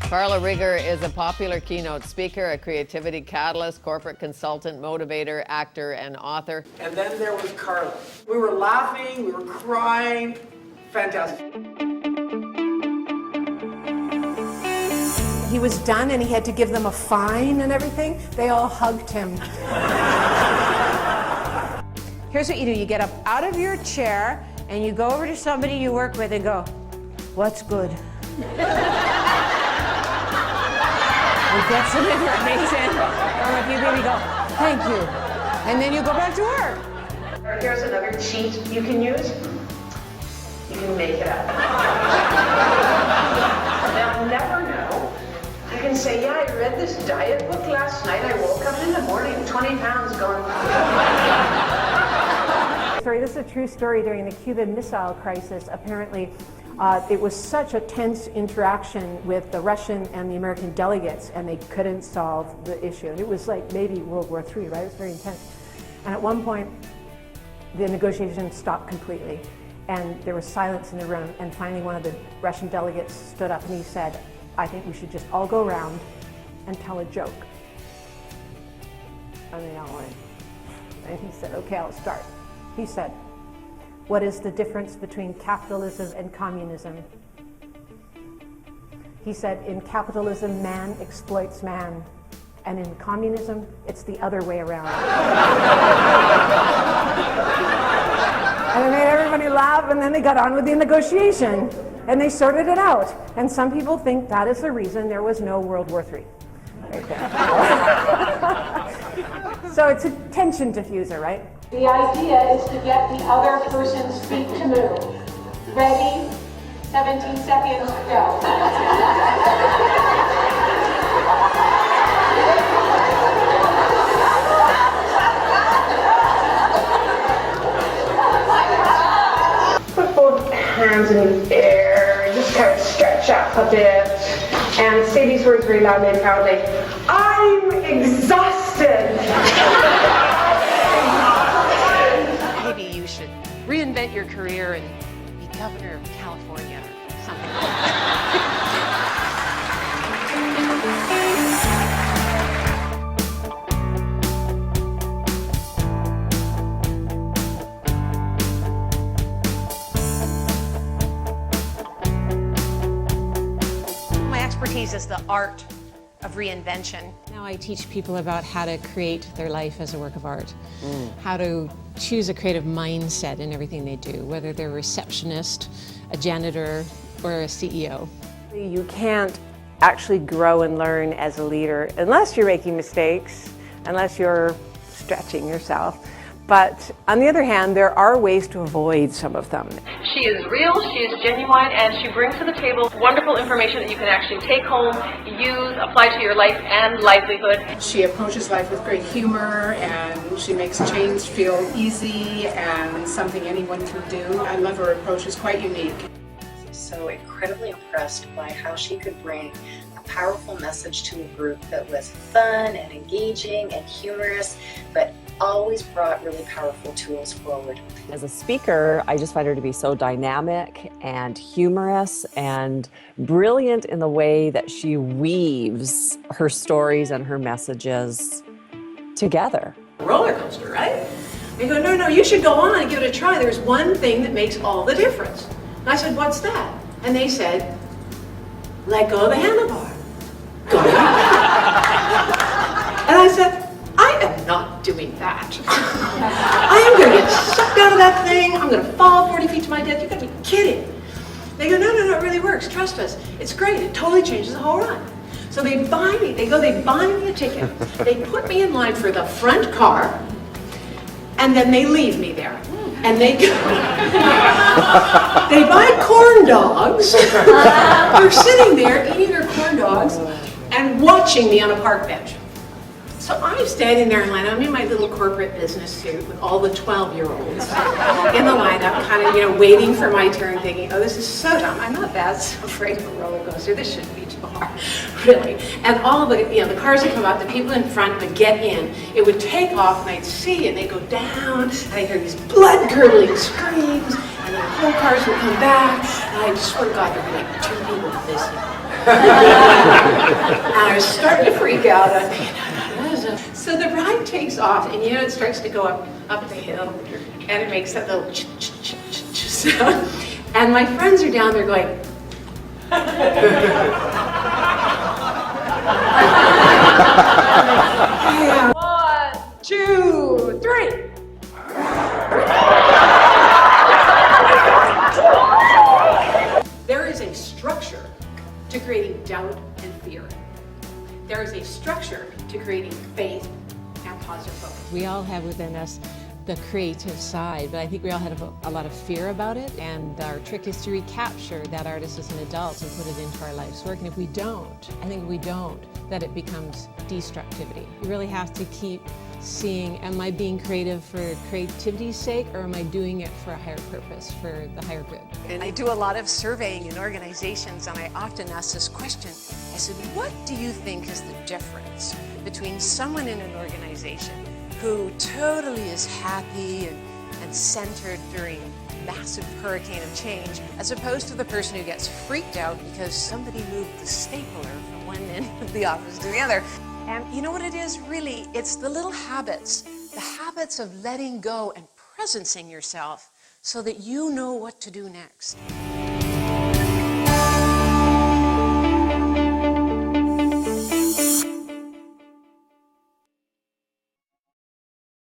Carla Regier is a popular keynote speaker, a creativity catalyst, corporate consultant, motivator, actor, and author. And then there was Carla. We were laughing, we were crying. Fantastic. He was done and he had to give them a fine and everything. They all hugged him. Here's what you do. You get up out of your chair and you go over to somebody you work with and go, "What's good?" And get some information from a few people. You go, "Thank you." And then you go back to work. Here's another cheat you can use. You can make it up. They'll never know. You can say, "Yeah, I read this diet book last night. I woke up in the morning, 20 pounds going." Sorry, this is a true story. During the Cuban Missile Crisis, apparently it was such a tense interaction with the Russian and the American delegates, and they couldn't solve the issue. It was like maybe World War III, right? It was very intense. And at one point, the negotiations stopped completely, and there was silence in the room, and finally one of the Russian delegates stood up and he said, "I think we should just all go around and tell a joke." And they all went. And he said, "Okay, I'll start." He said, "What is the difference between capitalism and communism?" He said, "In capitalism, man exploits man, and in communism, it's the other way around." And it made everybody laugh, and then they got on with the negotiation, and they sorted it out. And some people think that is the reason there was no World War III. Right there. So it's a tension diffuser, right? The idea is to get the other person's feet to move. Ready? 17 seconds, go. Put both hands in the air, just kind of stretch up a bit, and say these words very loudly and proudly. "I'm exhausted." Maybe you should reinvent your career and be governor of California or something like that. My expertise is the art of reinvention. Now I teach people about how to create their life as a work of art, how to choose a creative mindset in everything they do, whether they're a receptionist, a janitor, or a CEO. You can't actually grow and learn as a leader unless you're making mistakes, unless you're stretching yourself. But on the other hand, there are ways to avoid some of them. She is real, she is genuine, and she brings to the table wonderful information that you can actually take home, use, apply to your life and livelihood. She approaches life with great humor, and she makes change feel easy and something anyone can do. I love her approach, it's quite unique. So incredibly impressed by how she could bring a powerful message to a group that was fun and engaging and humorous, but always brought really powerful tools forward. As a speaker, I just find her to be so dynamic and humorous and brilliant in the way that she weaves her stories and her messages together. Roller coaster, right? They go, "No, you should go on and give it a try. There's one thing that makes all the difference." And I said, "What's that?" And they said, "Let go of the handlebar." Go ahead. And I said, "I am not doing that. I am going to get sucked out of that thing. I'm going to fall 40 feet to my death. You've got to be kidding." They go, no, it really works. Trust us. It's great. It totally changes the whole run. So they buy me. They buy me a ticket. They put me in line for the front car, and then they leave me there. And they go, they buy corn dogs. They're sitting there eating their corn dogs and watching me on a park bench. So I'm standing there in line. I'm in my little corporate business suit with all the 12-year-olds in the lineup, kind of, waiting for my turn, thinking, "Oh, this is so dumb. I'm not that afraid of a roller coaster. This shouldn't be too hard." really. And all of the cars would come out, the people in front would get in, it would take off, and I'd see, and they'd go down, and I'd hear these blood-curdling screams, and the whole cars would come back, and I swear to God, there'd be like 2 people missing. And I was starting to freak out. So the ride takes off, and it starts to go up the hill, and it makes that little sound. And my friends are down there going, 1, 2, 3. There is a structure to creating doubt and fear. There is a structure to creating faith and positive focus. We all have within us the creative side, but I think we all have a lot of fear about it, and our trick is to recapture that artist as an adult and put it into our life's work. And if we don't, that it becomes destructivity. You really have to keep seeing, am I being creative for creativity's sake, or am I doing it for a higher purpose, for the higher good? And I do a lot of surveying in organizations, and I often ask this question. I said, what do you think is the difference between someone in an organization who totally is happy and centered during a massive hurricane of change, as opposed to the person who gets freaked out because somebody moved the stapler from one end of the office to the other? And you know what it is, really? It's the little habits, the habits of letting go and presencing yourself so that you know what to do next.